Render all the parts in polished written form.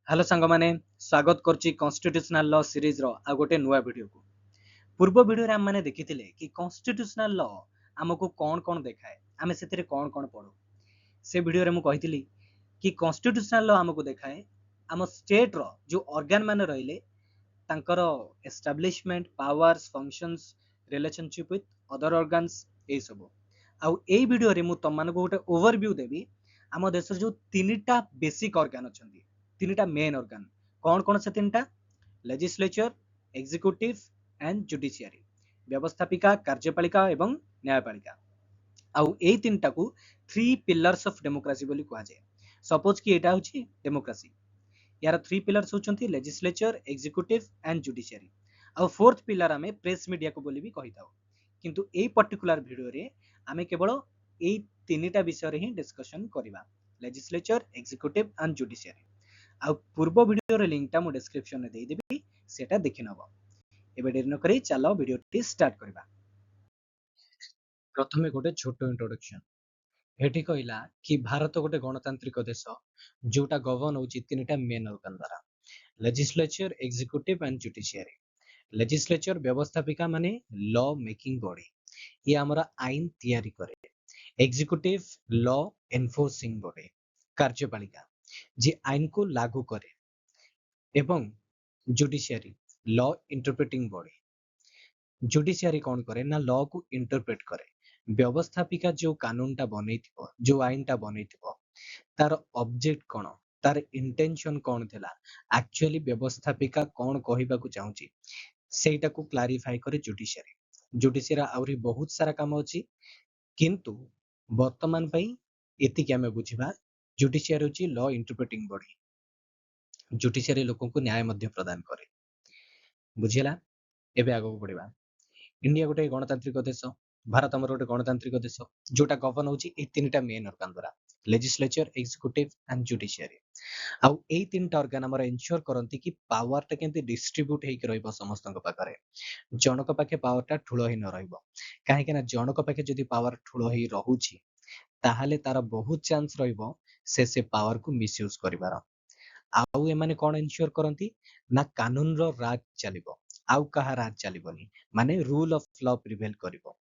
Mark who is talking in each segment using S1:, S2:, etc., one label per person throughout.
S1: Hello सांग माने स्वागत करछि कॉन्स्टिट्यूशनल लॉ सीरीज रो आ गोटे नुआ वीडियो को। पूर्व वीडियो रे हम माने देखिथिले कि कॉन्स्टिट्यूशनल लॉ हमको कोन कोन देखाए, आमे सेतिरे कोन कोन पढो। से वीडियो रे मु कहिथिली कि कॉन्स्टिट्यूशनल लॉ हमको देखाए हम स्टेट रो जो ऑर्गन माने रहिले तांकर establishment powers functions relationship with other organs ए सब। आ एई वीडियो रे मु तम मानको गोटे ओवरव्यू देबी आम देश जो तीनटा बेसिक ऑर्गन अछंती, तीनटा मेन ऑर्गन कौन कौन से तीनटा लेजिस्लेचर एग्जीक्यूटिव एंड जुडिशियरी व्यवस्थापिका कार्यपालिका एवं न्यायपालिका। आउ ए तीनटा को थ्री पिलर्स ऑफ डेमोक्रेसी बोली कहा जाए। सपोज कि एटा होची डेमोक्रेसी, यार थ्री पिलर्स होचंती लेजिस्लेचर एग्जीक्यूटिव एंड जुडिशियरी। आउ फोर्थ पिलर हमें प्रेस मीडिया को बोली भी कहि थाउ, किंतु ए पर्टिकुलर वीडियो रे हमें केवल ए तीनटा विषय रे ही डिस्कशन करबा, लेजिस्लेचर एग्जीक्यूटिव एंड जुडिशियरी। आ पूर्व वीडियो रे लिंक टा मु डिस्क्रिप्शन रे दे देबी, सेटा देखि नबो। एबे डेरी न करी चलो वीडियो टी स्टार्ट करबा। प्रथमे गोटे छोटो इंट्रोडक्शन। हेठी कहला कि भारत गोटे गणतांत्रिक देश जोटा गवर्न होची तीनटा मेन ऑर्गन द्वारा, legislature executive and judiciary. Legislature व्यवस्थापिका माने लॉ मेकिंग बॉडी, ये हमरा आईन तैयारी करे। एग्जीक्यूटिव लॉ एनफोर्सिंग बॉडी, कार्यपालिका जे आईन को लागू करे। एवं judiciary law interpreting body. Judiciary कौन करे ना लॉ को इंटरप्रेट करे। व्यवस्थापिका जो कानून टा बनेइथिबो, जो आईन टा बनेइथिबो, तार ऑब्जेक्ट कोन, तार इंटेंशन कोन थिला, एक्चुअली व्यवस्थापिका कोन कहिबाकू चाहूची, सेटा को क्लैरिफाई करे जुडिशियरी। जुडिशियरी आउरी बहुत सारा काम अछि, किंतु वर्तमान पई एतिके हमें बुझिबा जुडिशियरी होची लॉ इंटरप्रेटिंग बॉडी। जुडिशियरी लोकन को न्याय मध्य प्रदान करे। बुझिला? एबे आगो बढ़िबा। इंडिया गोटे गणतांत्रिक देश, भारत हमर गोटे गणतांत्रिक देश जोटा गवर्न होची ए तीनटा मेन ऑर्गन द्वारा, लेजिस्लेचर एग्जीक्यूटिव एंड जुडिशियरी। आउ ए तीनटा ऑर्गन हमर एंश्योर करंती कि पावर टा केंति डिस्ट्रीब्यूट हेकि रहइबो समस्तक पाखरे। जनक पाखे पावर टा ठुलो हि न रहइबो, काहे कि ना जनक पाखे जदि पावर ठुलो हि रहुची ताहाले तार बहुत चांस रहइबो से पावर को मिसयूज करिवार। आउ एमाने कोन एंश्योर करंती ना कानून रो राज चलिबो, आउ कहा राज चलिबोनी, माने रूल ऑफ लॉ प्रिवेल करिबो।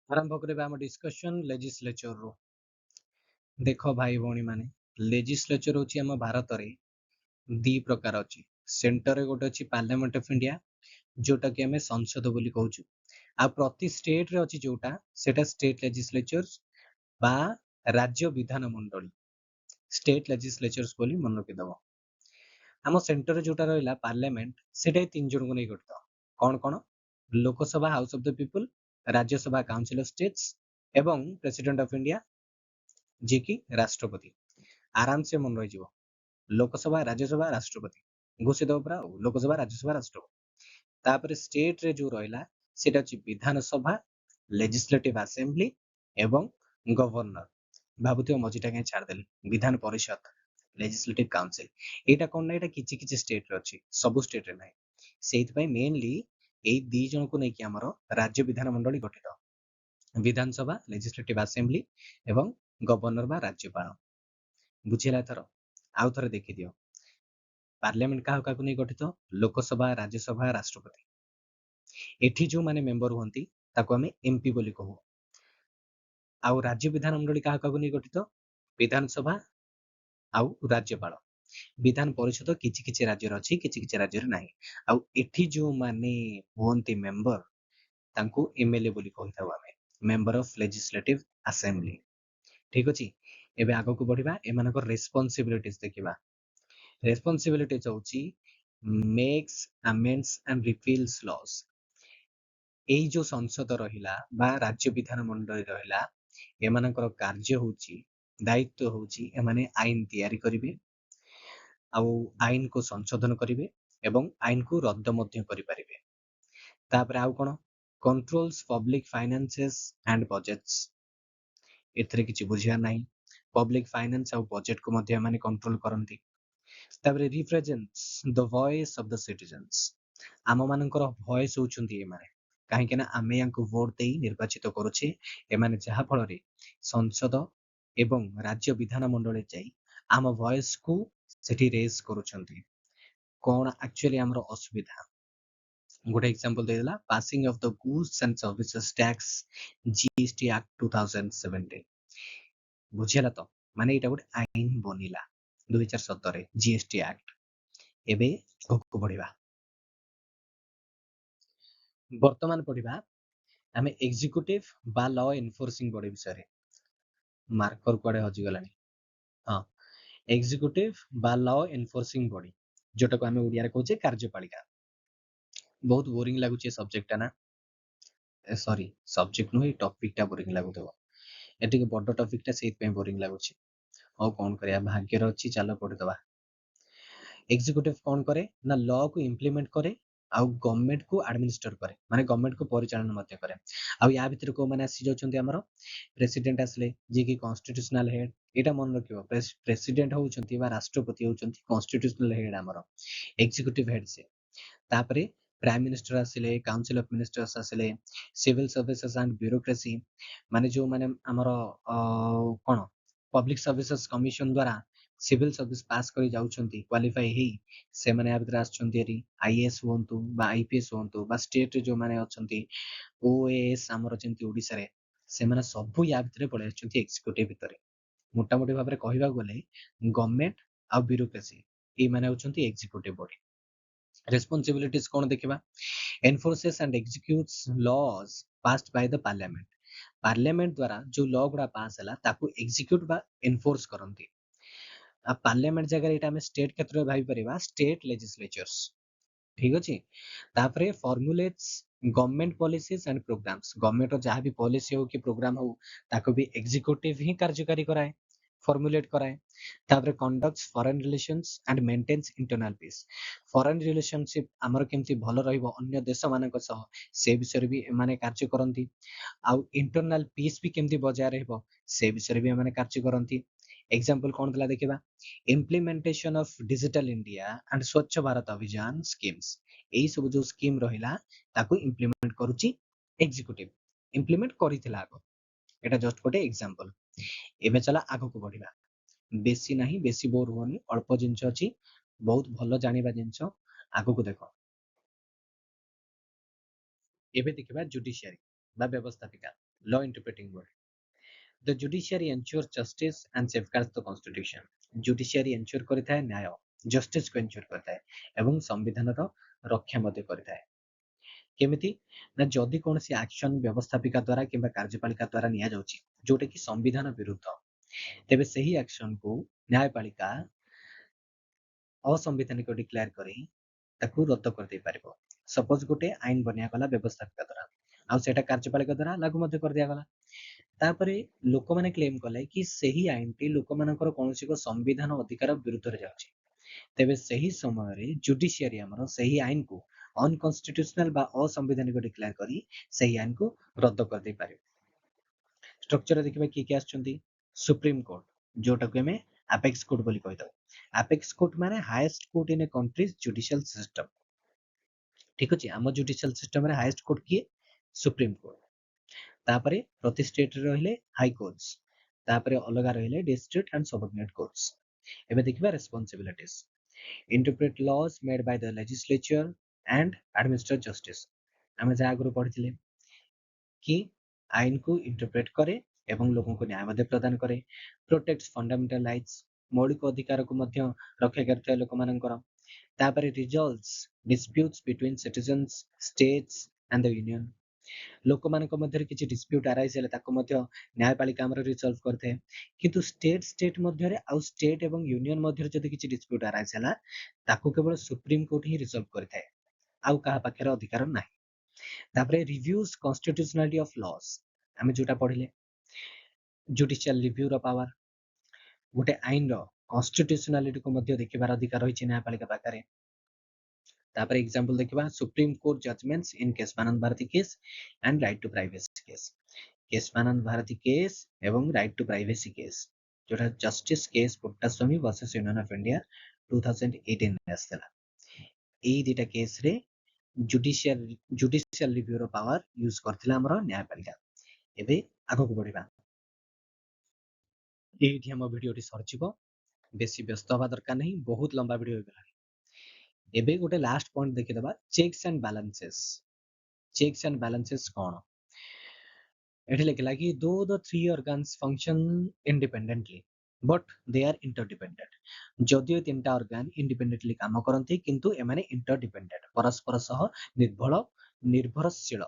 S1: आरंभ करबा हम डिस्कशन लेजिस्लेचर रो। देखो भाई भौणी माने लेजिस्लेचर होची हम भारत रे दी प्रकार अछि। सेंटर रे गोटे अछि पार्लियामेंट ऑफ इंडिया, जोटा कि हमें संसद बोली कहूछु। आ प्रति स्टेट रे अछि जोटा सेटा स्टेट लेजिस्लेचर्स बा राज्य विधान मंडली, स्टेट लेजिस्लेचर्स बोली मन रखि दबो। हम सेंटर रे जोटा रहला पार्लियामेंट, सेटा तीन जन को नै गठित। कोन कोन? Lok Sabha house of the people, Rajya Sabha council of states एवं प्रेसिडेंट ऑफ इंडिया जे कि राष्ट्रपति। आराम से मन रहि जिवो, लोकसभा राज्यसभा राष्ट्रपति घोषि दो परा, लोकसभा राज्यसभा राष्ट्रपति। तापर स्टेट रे जो रहला सेटा छि विधानसभा, लेजिस्लेटिव असेंबली एवं गवर्नर। भाबुथियो मजिटा के छाड़ देली, विधान परिषद, लेजिस्लेटिव काउंसिल। एटा कोन ना, एटा किछि किछि स्टेट रे अछि, सब स्टेट रे नै। सेहित पई मेनली एई दी जन को नै कि हमरो राज्य विधान मंडली गठित, विधानसभा, लेजिस्लेटिव असेंबली एवं गवर्नर बा राज्यपाल। बुझिला थरो आउ थरे देखि दियो। पार्लियामेंट का काकु नै गठित? लोकसभा, राज्यसभा, राष्ट्रपति। एठी जो माने मेंबर हुंती ताको हमें एमपी बोली कहू। आउ राज्य विधान मंडली का काकु नै गठित? विधानसभा आउ राज्यपाल। विधान परिषद किछि किछि राज्य रे अछि, किछि किछि राज्य रे नाही। आउ एठी जो माने हुंती मेंबर तांको एमएलए बोली कहिथाउ हमें, मेंबर ऑफ लेजिस्लेटिव असेंबली। ठीक अछि। एबे आगो को बढ़िबा, एमानकर रेस्पोंसिबिलिटीज देखिबा। रेस्पोंसिबिलिटीज होची मेक्स अमेंड्स एंड रिपील्स लॉज। एई जो संसद रहिला बा राज्य विधान मंडली रहिला, एमानकर कार्य होची, दायित्व होची एमाने आईन तैयारी करिवे, आउ आईन को संशोधन करिवे एवं आईन को रद्द मध्य करि परिवे। तापर आउ कोन? Controls public finances and budgets. एथरे किछि बुझिया नाही। पब्लिक फाइनेंस आउ बजेट को मध्य माने कंट्रोल करंती। तापर represents the voice of the citizens. आम मानकर वॉइस होचुंती ए माने, काहे के ना आमे यांको वोट देई निर्वाचित करूछे। ए माने जहा फल रे संसद ଏବଂ ରାଜ୍ୟ ବିଧାନ ମଣ୍ଡଳୀ ଯାଇ ଆମ ଭଏସ କୁ ସେଠି ରେଜ କରୁଛନ୍ତି କଣ ଆକ୍ଚୁଆଲି ଆମର ଅସୁବିଧା। ଗୋଟେ ଏକ୍ସାମ୍ପଲ ଦେଇଦେଲା passing of the goods and services tax GST act 2017। ବୁଝିଲା ତ, ମାନେ ଏଇଟା ଗୋଟେ ଆଇନ ବନିଲା 2017 ଜିଏସଟି ଆକ୍ଟ। ଏବେ ଆଗକୁ ବଢିବା, ବର୍ତ୍ତମାନ ପଢିବା ଆମେ ଏକ୍ଜିକ୍ୟୁଟିଭ ବା ଲ ଏନଫୋର୍ସିଂ ବଡି ବିଷୟରେ। ମାର୍କର କୁଆଡେ ହଜିଗଲାଣି। ହଁ, ଏକ୍ଜିକ୍ୟୁଟିଭ ବା ଲ ଏନଫୋର୍ସିଂ ବଡି, ଯୋଉଟାକୁ ଆମେ ଓଡିଆରେ କହୁଛେ କାର୍ଯ୍ୟପାଳିକା। ବହୁତ ବୋରିଂ ଲାଗୁଛି ଏ ସବଜେକ୍ଟଟା ନା, ସରି ସବଜେକ୍ଟ ନୁହେଁ, ଟପିକଟା ବୋରିଂ ଲାଗୁଥିବ। ଏତିକି ବଡ ଟପିକଟା ସେଇଥିପାଇଁ ବୋରିଂ ଲାଗୁଛି। ଆଉ କଣ କରିବା, ଭାଗ୍ୟରେ ଅଛି, ଚାଲ ପଢିଦବା। ଏକ୍ଜିକ୍ୟୁଟିଭ କଣ କରେ ନା ଲ କୁ ଇମ୍ପ୍ଲିମେଣ୍ଟ କରେ ଆଉ ଗଭର୍ଣ୍ଣମେଣ୍ଟ କୁ ଆଡମିନିଷ୍ଟର କରେ, ମାନେ ଗଭର୍ଣ୍ଣମେଣ୍ଟ କୁ ପରିଚାଳନା ମଧ୍ୟ କରେ। ଆଉ ୟା ଭିତରେ କୋଉମାନେ ଆସି ଯାଉଛନ୍ତି ଆମର, ପ୍ରେସିଡେଣ୍ଟ ଆସିଲେ, ଯିଏକି କନଷ୍ଟିଟ୍ୟୁସନାଲ ହେଡ। ଏଇଟା ମନେ ରଖିବ, ପ୍ରେସିଡେଣ୍ଟ ହଉଛନ୍ତି ବା ରାଷ୍ଟ୍ରପତି ହଉଛନ୍ତି କନଷ୍ଟିଟ୍ୟୁସନାଲ ହେଡ ଆମର, ଏକ୍ଜିକ୍ୟୁଟିଭ ହେଡ ସେ। ତାପରେ ପ୍ରାଇମ ମିନିଷ୍ଟର ଆସିଲେ, କାଉନସିଲ ଅଫ ମିନିଷ୍ଟର୍ସ ଆସିଲେ, ସିଭିଲ ସର୍ଭିସେସ୍ ଆଣ୍ଡ ବ୍ୟୁରୋକ୍ରାସି, ମାନେ ଯୋଉମାନେ ଆମର କଣ ପବ୍ଲିକ ସର୍ଭିସେସ୍ କମିଶନ ଦ୍ଵାରା ସିଭିଲ ସର୍ଭିସ ପାସ୍ କରି ଯାଉଛନ୍ତି କ୍ୱାଲିଫାଇ ହେଇ, ସେମାନେ ୟା ଭିତରେ ଆସୁଛନ୍ତି ଏରି। ଆଇଏଏସ୍ ହୁଅନ୍ତୁ ବା ଆଇପିଏସ୍ ହୁଅନ୍ତୁ ବା ଷ୍ଟେଟରେ ଯୋଉମାନେ ଅଛନ୍ତି ଓଏଏସ୍ ଆମର ଯେମିତି ଓଡିଶାରେ, ସେମାନେ ସବୁ ୟା ଭିତରେ ପଳେଇ ଆସୁଛନ୍ତି ଏକ୍ଜିକ୍ୟୁଟିଭ ଭିତରେ। ମୋଟାମୋଟି ଭାବରେ କହିବାକୁ ଗଲେ ଗଭର୍ଣ୍ଣମେଣ୍ଟ ଆଉ ବ୍ୟୁରୋକ୍ରାସି ଏଇମାନେ ହଉଛନ୍ତି ଏକ୍ଜିକ୍ୟୁଟିଭ ବଡି। ରେସ୍ପନ୍ସିବିଲିଟିଜ କଣ ଦେଖିବା, enforces and executes laws passed by the parliament. Parliament ଦ୍ଵାରା ଯୋଉ ଲ ଗୁଡା ପାସ୍ ହେଲା ତାକୁ ଏକ୍ଜିକ୍ୟୁଟ ବା ଏନଫୋର୍ସ କରନ୍ତି। ପାର୍ଲାମେଣ୍ଟ ଜାଗାରେ ଏଇଟା ଆମେ ଷ୍ଟେଟ କ୍ଷେତ୍ରରେ ଭାବିପାରିବା, ଷ୍ଟେଟ ଲେଜିସ୍ଲେଚର୍ସ। ଠିକ ଅଛି। ତାପରେ ଫର୍ମୁଲେଟ୍ସ ଗଭର୍ଣ୍ଣମେଣ୍ଟ ପଲିସିଜ ଆଣ୍ଡ ପ୍ରୋଗ୍ରାମ୍ସ, ଗଭର୍ଣ୍ଣମେଣ୍ଟର ଯାହା ବି ପଲିସି ହଉ କି ପ୍ରୋଗ୍ରାମ ହଉ ତାକୁ ବି ଏକ୍ଜିକ୍ୟୁଟିଭ ହିଁ କାର୍ଯ୍ୟକାରୀ କରାଏ, ଫର୍ମୁଲେଟ କରାଏ। ତାପରେ conducts foreign relations and maintains internal peace, foreign relationship ଆମର କେମିତି ଭଲ ରହିବ ଅନ୍ୟ ଦେଶମାନଙ୍କ ସହ, ସେ ବିଷୟରେ ବି ଏମାନେ କାର୍ଯ୍ୟ କରନ୍ତି। ଆଉ ଇଣ୍ଟରନାଲ ପିସ୍ ବି କେମିତି ବଜାୟ ରହିବ ସେ ବିଷୟରେ ବି ଏମାନେ କାର୍ଯ୍ୟ କରନ୍ତି। ଏକ୍ସାମ୍ପଲ କଣ ଥିଲା ଦେଖିବା, implementation of digital India and ସ୍ୱଚ୍ଛ ଭାରତ ଅଭିଯାନ ସ୍କିମ୍ସ। ଏଇ ସବୁ ଯୋଉ ସ୍କିମ ରହିଲା ତାକୁ ଇମ୍ପ୍ଲିମେଣ୍ଟ କରୁଛି ଏକ୍ଜିକ୍ୟୁଟିଭ, ଇମ୍ପ୍ଲିମେଣ୍ଟ କରିଥିଲା ଆଗ। ଏଟା ଜଷ୍ଟ ଗୋଟେ ଏକ୍ସାମ୍ପଲ। ଏବେ ଚାଲ ଆଗକୁ ବଢିବା, ବେଶୀ ନାହିଁ, ବେଶୀ ବୋର ହୁଅନି, ଅଳ୍ପ ଜିନିଷ ଅଛି, ବହୁତ ଭଲ ଜାଣିବା ଜିନିଷ, ଆଗକୁ ଦେଖ। ଏବେ ଦେଖିବା ଜୁଡିସିଆରୀ ବା ବ୍ୟବସ୍ଥାପିକା, law interpreting body. The judiciary ensures justice and safeguards the constitution. ଜୁଡିସିଆରୀ ଏନସ୍योर କରିଥାଏ ନ୍ୟାୟ, ଜଷ୍ଟିସ କୁ ଏନସ୍योର କରିଥାଏ ଏବଂ ସମ୍ବିଧାନର ରକ୍ଷା ମଧ୍ୟ କରିଥାଏ। କେମିତି ନା ଯଦି କୌଣସି ଆକ୍ସନ ବ୍ୟବସ୍ଥାପିକା ଦ୍ଵାରା କିମ୍ବା କାର୍ଯ୍ୟପାଳିକା ଦ୍ଵାରା ନିଆଯାଉଛି ଯୋଉଟା କି ସମ୍ବିଧାନ ବିରୁଦ୍ଧ, ତେବେ ସେହି ଆକ୍ସନକୁ ନ୍ୟାୟପାଳିକା ଅସମ୍ବିଧାନିକ ଡିକ୍ଲେୟାର କରି ତାକୁ ରଦ୍ଦ କରିଦେଇ ପାରିବ। ସପୋଜ ଗୋଟେ ଆଇନ ବନିଆଗଲା ବ୍ୟବସ୍ଥାପିକା ଦ୍ଵାରା, ଆଉ ସେଇଟା କାର୍ଯ୍ୟପାଳିକା ଦ୍ଵାରା ଲାଗୁ ମଧ୍ୟ କରିଦିଆଗଲା। ତାପରେ ଲୋକମାନେ କ୍ଲେମ କଲେ କି ସେହି ଆଇନଟି ଲୋକମାନଙ୍କର କୌଣସି ଏକ ସମ୍ବିଧାନ ଅଧିକାର ବିରୁଦ୍ଧରେ ଯାଉଛି, ତେବେ ସେହି ସମୟରେ ଜୁଡିସିଆରୀ ଆମର ସେହି ଆଇନକୁ ଅନକନଷ୍ଟିଟ୍ୟୁସନାଲ ବା ଅସମ୍ବିଧାନିକ ଡିକ୍ଲେୟାର କରି ସେହି ଆଇନକୁ ରଦ୍ଦ କରିଦେଇ ପାରିବ। ଷ୍ଟ୍ରକ୍ଚର ଦେଖିବା କିଏ କିଏ ଆସୁଛନ୍ତି, ସୁପ୍ରିମ କୋର୍ଟ, ଯୋଉଟାକୁ ଆମେ ଆପେକ୍ସ କୋର୍ଟ ବୋଲି କହିଥାଉ। ଆପେକ୍ସ କୋର୍ଟ ମାନେ ହାଇଏଷ୍ଟ କୋର୍ଟ ଇନ ଏ କଣ୍ଟ୍ରିଜ ଜୁଡିସିଆଲ ସିଷ୍ଟମ। ଠିକ ଅଛି, ଆମ ଜୁଡିସିଆଲ ସିଷ୍ଟମରେ ହାଇଏଷ୍ଟ କୋର୍ଟ କିଏ, ସୁପ୍ରିମ କୋର୍ଟ। ତାପରେ ପ୍ରତି ଷ୍ଟେଟରେ ରହିଲେ ହାଇ କୋର୍ଟସ, ତାପରେ ଅଲଗା ରହିଲେ ଡିଷ୍ଟ୍ରିକ୍ଟ ଆଣ୍ଡ ସବଅର୍ଡିନେଟ କୋର୍ଟସ। ଏବେ ଦେଖିବା responsibilities, interpret laws made by the legislature and administer justice. ଆମେ ଯାହା ଆଗରୁ ପଢିଥିଲେ କି ଆଇନକୁ ଇଣ୍ଟରପ୍ରେଟ କରେ ଏବଂ ଲୋକଙ୍କୁ ନ୍ୟାୟ ମଧ୍ୟ ପ୍ରଦାନ କରେ, ପ୍ରୋଟେକ୍ଟ ଫଣ୍ଡାମେଣ୍ଟାଲ ରାଇଟ୍ସ, ମୌଳିକ ଅଧିକାରକୁ ମଧ୍ୟ ରକ୍ଷା କରିଥାଏ ଲୋକମାନଙ୍କର। ତାପରେ resolves disputes between citizens, states and the union, ଲୋକମାନଙ୍କ ମଧ୍ୟରେ କିଛି ଡିସ୍ପ୍ୟୁଟ ଆରାଇଜ ହେଲେ ତାକୁ ମଧ୍ୟ ନ୍ୟାୟପାଳିକା ଆମର ରିଜଲ୍ଭ କରିଥାଏ। କିନ୍ତୁ ଷ୍ଟେଟ ମଧ୍ୟରେ ଆଉ ଷ୍ଟେଟ ଏବଂ ୟୁନିୟନ ମଧ୍ୟରେ ଯଦି କିଛି ଡିସ୍ପ୍ୟୁଟ ଆରାଇଜ ହେଲା ତାକୁ କେବଳ ସୁପ୍ରିମ କୋର୍ଟ ହିଁ ରିଜଲ୍ଭ କରିଥାଏ, ଆଉ କାହା ପାଖରେ ଅଧିକାର ନାହିଁ। ତାପରେ ରିଭ୍ୟୁଜ କନଷ୍ଟିଟ୍ୟୁସନାଲିଟି ଅଫ ଲସ୍, ଆମେ ଯୋଉଟା ପଢିଲେ ଜୁଡିସିଆଲ ରିଭ୍ୟୁର ପାୱାର, ଗୋଟେ ଆଇନର କନଷ୍ଟିଟ୍ୟୁସନାଲିଟିକୁ ମଧ୍ୟ ଦେଖିବାର ଅଧିକାର ରହିଛି ନ୍ୟାୟପାଳିକା ପାଖରେ। ତାପରେ ଏକ୍ସାମ୍ପଲ ଦେଖିବା, supreme court judgments in Keshavananda Bharati case and right to privacy case. Keshavananda Bharati case ଏବଂ ରାଇଟ୍ ଟୁ ପ୍ରାଇଭେସି କେସ୍, ଯୋଉଟା justice case Puttaswamy versus union of India 2018 ଆସିଥିଲା। ଏଇ ଦିଟା କେସରେ ଜୁଡିସିଆଲ ରିଭ୍ୟୁର ପାୱାର ୟୁଜ କରିଥିଲା ଆମର ନ୍ୟାୟପାଳିକା। ଏବେ ଆଗକୁ ବଢିବା, ଏଇଠି ଆମ ଭିଡ଼ିଓଟି ସରିଯିବ। ବେଶୀ ବ୍ୟସ୍ତ ହବା ଦରକାର ନାହିଁ, ବହୁତ ଲମ୍ବା ଭିଡ଼ିଓ ହେଇଗଲାଣି। ଏବେ ଗୋଟେ ଲାଷ୍ଟ ପଏଣ୍ଟ ଦେଖିଦେବା, checks and balances. Checks and balances କ'ଣ? ଏଠି ଲେଖିଲା କି ଦୋ the three organs function independently but they are interdependent. ଯଦିଓ ତିନିଟା ଅର୍ଗାନ ଇଣ୍ଡିପେଣ୍ଡେଣ୍ଟଲି କାମ କରନ୍ତି କିନ୍ତୁ ଏମାନେ ଇଣ୍ଟରଡିପେଣ୍ଡେଣ୍ଟ, ପରସ୍ପର ସହ ନିର୍ଭରଶୀଳ।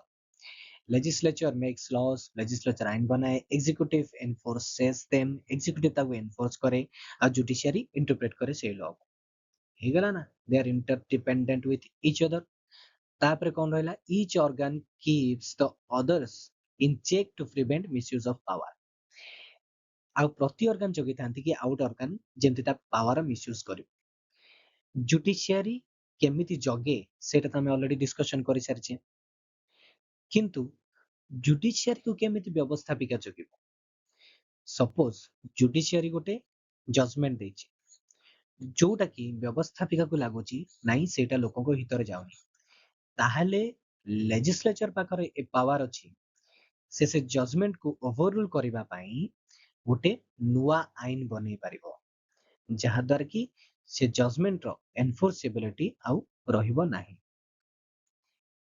S1: Legislature makes laws, legislature ଆଇନ ବନାଏ, executive enforces them, executive ତାକୁ enforce କରେ, ଆଉ judiciary interpret କରେ ସେଇ law କୁ। ହେଇଗଲା ନା? They are interdependent with each other. ତାପରେ କ'ଣ ରହିଲା? Each organ keeps the others in check to prevent misuse of power. ଆଉ ପ୍ରତି ଅର୍ଗାନ ଜଗିଥାନ୍ତି କି ଆଉ ଗୋଟେ ଅର୍ଗାନ ଯେମିତି ତା ପାୱାର ମିସୟୁଜ କରିବ। ଜୁଡିସିଆରୀ କେମିତି ଜଗେ ସେଇଟା ତ ଆମେ ଅଲରେଡି ଡିସ୍କସନ କରିସାରିଛେ, କିନ୍ତୁ ଜୁଡିସିଆରୀକୁ କେମିତି ବ୍ୟବସ୍ଥାପିକା ଜଗିବ? ସପୋଜ ଜୁଡିସିଆରୀ ଗୋଟେ ଜଜମେଣ୍ଟ ଦେଇଛି, ଯୋଉଟା କି ବ୍ୟବସ୍ଥାପିକାକୁ ଲାଗୁଛି ନାଇଁ ସେଇଟା ଲୋକଙ୍କ ହିତରେ ଯାଉନି, ତାହେଲେ ଲେଜିସ୍ଲେଚର ପାଖରେ ଏ ପାୱାର ଅଛି, ସେ ଜଜମେଣ୍ଟକୁ ଓଭରରୁଲ କରିବା ପାଇଁ ଗୋଟେ ନୂଆ ଆଇନ ବନେଇ ପାରିବ, ଯାହାଦ୍ୱାରା କି ସେ ଜଜମେଣ୍ଟର ଏନଫୋର୍ସିବିଲିଟି ଆଉ ରହିବ ନାହିଁ।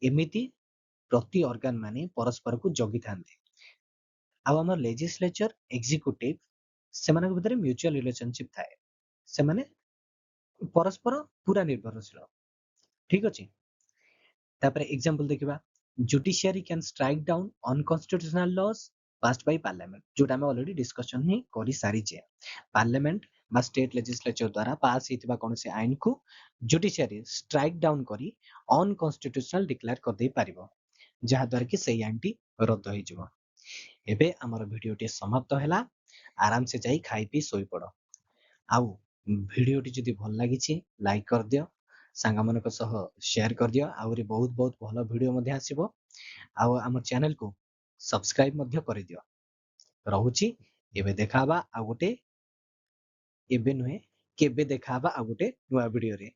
S1: ଏମିତି ପ୍ରତି ଅର୍ଗାନ ମାନେ ପରସ୍ପରକୁ ଜଗିଥାନ୍ତି। ଆଉ ଆମର ଲେଜିସ୍ଲେଚର ଏକ୍ଜିକ୍ୟୁଟିଭ ସେମାନଙ୍କ ଭିତରେ ମ୍ୟୁଚୁଆଲ ରିଲେସନସିପ ଥାଏ, ସେମାନେ ପରସ୍ପର ପୁରା ନିର୍ଭରଶୀଳ। ଠିକ ଅଛି। ତାପରେ ଏକ୍ସାମ୍ପଲ ଦେଖିବା, judiciary can strike down unconstitutional laws passed by parliament, ଯୋଉଟା ଆମେ ଅଲରେଡି ଡିସ୍କସନ ହିଁ କରିସାରିଛେ। ପାର୍ଲାମେଣ୍ଟ ବା ଷ୍ଟେଟ ଲେଜିସ୍ଲେଚର ଦ୍ୱାରା ପାସ୍ ହେଇଥିବା କୌଣସି ଆଇନକୁ ଜୁଡିସିଆରୀ ଷ୍ଟ୍ରାଇକ୍ ଡାଉନ୍ କରି ଅନକନଷ୍ଟିଟ୍ୟୁସନାଲ ଡିକ୍ଲେୟାର କରିଦେଇ ପାରିବ, ଯାହାଦ୍ୱାରା କି ସେଇ ଆଇନଟି ରଦ୍ଦ ହେଇଯିବ। ଏବେ ଆମର ଭିଡିଓଟି ସମାପ୍ତ ହେଲା, ଆରାମସେ ଯାଇ ଖାଇ ପିଇ ଶୋଇପଡ। ଆଉ ଭିଡିଓଟି ଯଦି ଭଲ ଲାଗିଛି ଲାଇକ୍ କରିଦିଅ, ସାଙ୍ଗମାନଙ୍କ ସହ ସେୟାର କରିଦିଅ, ଆହୁରି ବହୁତ ବହୁତ ଭଲ ଭିଡିଓ ମଧ୍ୟ ଆସିବ। ଆଉ ଆମ ଚ୍ୟାନେଲକୁ ସବସ୍କ୍ରାଇବ ମଧ୍ୟ କରିଦିଅ। ରହୁଛି, ଏବେ ଦେଖାହବା ଆଉ ଗୋଟେ, ଏବେ ନୁହେଁ କେବେ ଦେଖାହବା ଆଉ ଗୋଟେ ନୂଆ ଭିଡିଓରେ।